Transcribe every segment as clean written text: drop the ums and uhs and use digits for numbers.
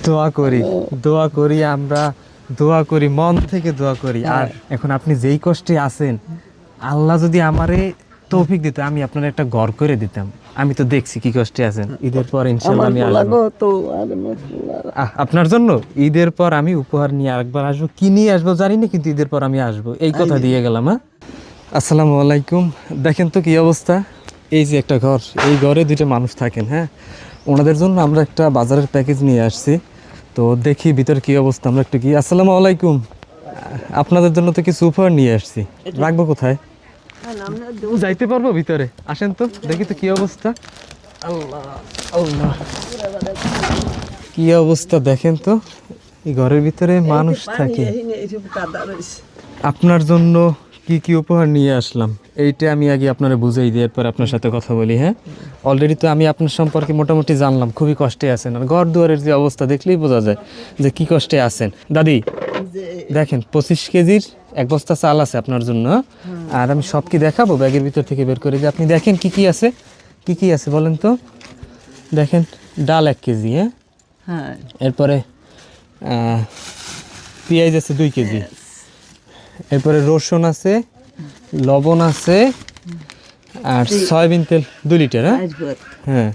দোয়া করি আমরা, দোয়া করি মন থেকে দোয়া করি। আর এখন আপনি যেই কষ্টে আছেন, আল্লাহ যদি আমারে তৌফিক দিত, আমি আপনার একটা ঘর করে দিতাম। আমি তো দেখছি কি কষ্টে আছেন। ঈদের পর ইনশাআল্লাহ আমি আসবো আপনার জন্য। ঈদের পর আমি উপহার নিয়ে আরেকবার আসবো, কি নিয়ে আসবো জানি না, কিন্তু ঈদের পর আমি আসবো, এই কথা দিয়ে গেলাম। হ্যাঁ, আসসালামু আলাইকুম। দেখেন তো কি অবস্থা। এই যে একটা ঘর, এই ঘরে দুইটা মানুষ থাকেন। হ্যাঁ, ওনাদের জন্য আমরা একটা বাজারের প্যাকেজ নিয়ে আসছি। তো দেখি ভিতরে কি অবস্থা, আমরা একটু কি। আসসালামু আলাইকুম। আপনাদের জন্য তো কিছু উপহার নিয়ে আসছি, রাখবো কোথায়? যাইতে পারবো ভিতরে? আসেন তো দেখি তো কি অবস্থা। আল্লাহ আল্লাহ, কি অবস্থা দেখেন তো। এই ঘরের ভিতরে মানুষ থাকে। আপনার জন্য কি কি উপহার নিয়ে আসলাম এইটা আমি আগে আপনারা বুঝাই দিই, এরপর আপনার সাথে কথা বলি। হ্যাঁ, অলরেডি তো আমি আপনার সম্পর্কে মোটামুটি জানলাম, খুবই কষ্টে আছেন। আর ঘর দুয়ারের যে অবস্থা দেখলেই বোঝা যায় যে কি কষ্টে আছেন। দাদি দেখেন, 25 কেজির এক বস্তা চাল আছে আপনার জন্য। আর আমি সব কি দেখাবো ব্যাগের ভিতর থেকে বের করে, যে আপনি দেখেন কি কি আছে। কি কি আছে বলেন তো? দেখেন, ডাল 1 কেজি। হ্যাঁ, এরপরে পেঁয়াজ আছে 2 কেজি, এরপরে রসুন আছে, লবণ আছে, আর সয়াবিন তেল 2 লিটার। হ্যাঁ,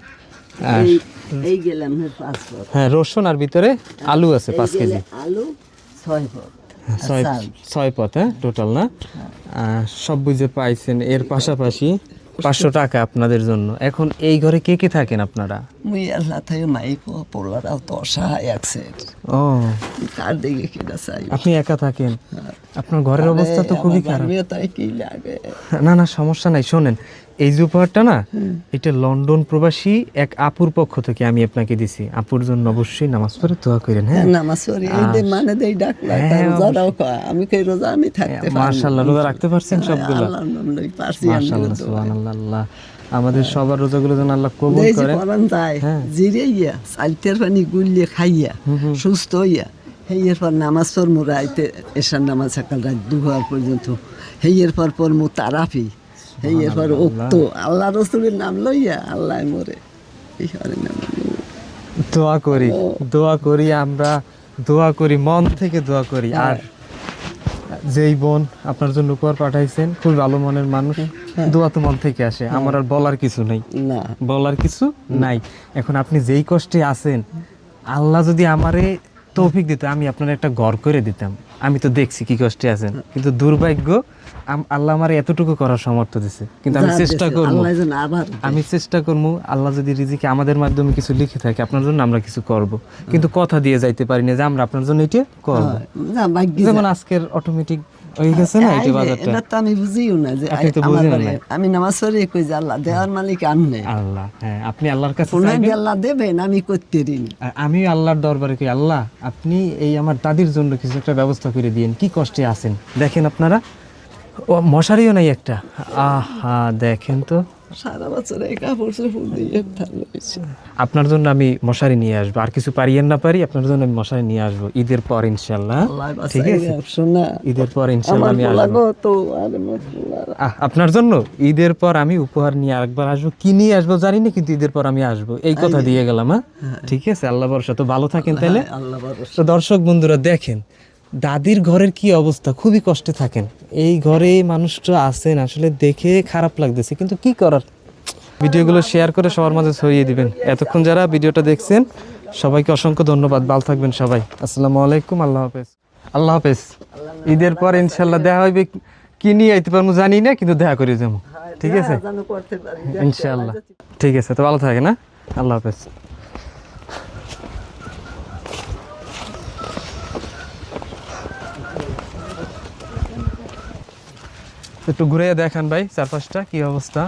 আর হ্যাঁ রসুন, আর ভিতরে আলু আছে 5 কেজি। আলু 6 পদ, 6 পদ। হ্যাঁ, টোটাল না? সব বুঝে পাইছেন। এর পাশাপাশি 500 টাকা আপনাদের জন্য। এখন এই ঘরে কে কে থাকেন আপনারা? মুই আল্লাহ থেকে মাইকো পোলারাও তো অসহায় আছে। ও, কার দিকে কিনা চাই? আপনি একা থাকেন? আপনার ঘরের অবস্থা তো খুবই খারাপ। তাই কি লাগে? না না, সমস্যা নাই। শোনেন, এই যে উপহারটা না, এটা লন্ডন প্রবাসী এক আপুর পক্ষ থেকে আমি আপনাকে দিছি। আপুর জন্য অবশ্যই নামাজ পড়ে দোয়া করেন। হ্যাঁ, নামাজ পড়ি এই যে মানে দেই ডাকলা, রোজাটাও কয়। আমি কই রোজা আমি থাকতে পারি। মাশাআল্লাহ, রোজা রাখতে পারছেন সবগুলো? আল্লাহর নাম লই পারছি। মাশাআল্লাহ, সুবহানাল্লাহ। আল্লাহ আমাদের সবার রোজাগুলো যেন আল্লাহ কবুল করেন। কোরআন যায় জিরাইয়া চালতের পানি গুলিয়ে খাইয়া সুস্থ হইয়া হেয়ের পর নামাজ পড়মু রাইতে, এশার নামাজ সকাল রাত 2 হওয়ার পর্যন্ত। হেয়ের পর পড়মু তারাফি। হেয়ের পর উক্ত আল্লাহ রসুলের নাম লইয়া আল্লাহ মোরে দোয়া করি আমরা, দোয়া করি মন থেকে দোয়া করি। আর যেই বোন আপনার জন্য উপহার পাঠাইছেন, খুব ভালো মনের মানুষ। দোয়া তো মন থেকে আসে। আমার আর বলার কিছু নেই, বলার কিছু নাই। এখন আপনি যেই কষ্টে আছেন, আল্লাহ যদি আমারে তৌফিক দিত, আমি আপনার একটা ঘর করে দিতাম। আমি তো দেখছি কি কষ্টে আছেন, কিন্তু দুর্ভাগ্য আল্লাহ আমার এতটুকু করার সামর্থ্য দিছে। কিন্তু আমি চেষ্টা করবো, আল্লাহ যদি রিজিকে আমাদের মাধ্যমে কিছু লিখে থাকে আপনার জন্য, আমরা কিছু করব। কিন্তু কথা দিয়ে যাইতে পারি না যে আমরা আপনার জন্য এটা করবো। যেমন আজকের অটোমেটিক হয়ে গেছে না এটা বাজারটা। এটা তো আমি বুঝিও না যে আমি নামাজ পড়ি কই যে আল্লাহ দেওয়ার মালিক আপনি। আল্লাহ, হ্যাঁ, আপনি আল্লাহর কাছে চাইবেন, আল্লাহ দেবেন, আমি করতে দিন। আমি আল্লাহর দরবারে কই, আল্লাহ আপনি এই আমার দাদির জন্য কিছু একটা ব্যবস্থা করে দিয়েন, কি কষ্টে আছেন। দেখেন আপনারা, ও মশারিও নাই একটা। আহা, দেখেন তো, সারা বছর এই কাপড় চোপড় দিয়ে থাকছে। আপনার জন্য আমি মশারি নিয়ে আসবো। আর কিছু পারি আর না পারি, আপনার জন্য আমি মশারি নিয়ে আসবো ঈদের পর ইনশাআল্লাহ। ঠিক আছে, ঈদের পর ইনশাআল্লাহ আমি আসবো আপনার জন্য। ঈদের পর আমি উপহার নিয়ে আরেকবার আসবো, কি নিয়ে আসবো জানি না, কিন্তু ঈদের পর আমি আসবো, এই কথা দিয়ে গেলাম। হ্যাঁ, ঠিক আছে, আল্লাহ ভরসা। তো ভালো থাকেন তাহলে। তো দর্শক বন্ধুরা দেখেন, দাদির ঘরের কি অবস্থা, খুবই কষ্টে থাকেন। এই ঘরে মানুষটা আছেন, আসলে দেখে খারাপ লাগতেছে, কিন্তু কি করার। ভিডিওগুলো শেয়ার করে সবার মাঝে ছড়িয়ে দিবেন। এতক্ষণ যারা ভিডিওটা দেখছেন সবাইকে অসংখ্য ধন্যবাদ। ভালো থাকবেন সবাই। আসসালামু আলাইকুম। আল্লাহ হাফেজ। আল্লাহ হাফেজ। ঈদের পর ইনশাল্লাহ দেখা হইবে। কি নিয়ে আইতে পারবো জানি না, কিন্তু দেখা করে যাবো। ঠিক আছে ইনশাল্লাহ। ঠিক আছে, তো ভালো থাকেন। না, আল্লাহ হাফেজ। একটু ঘুরে দেখান ভাই চারপাশটা কি অবস্থা।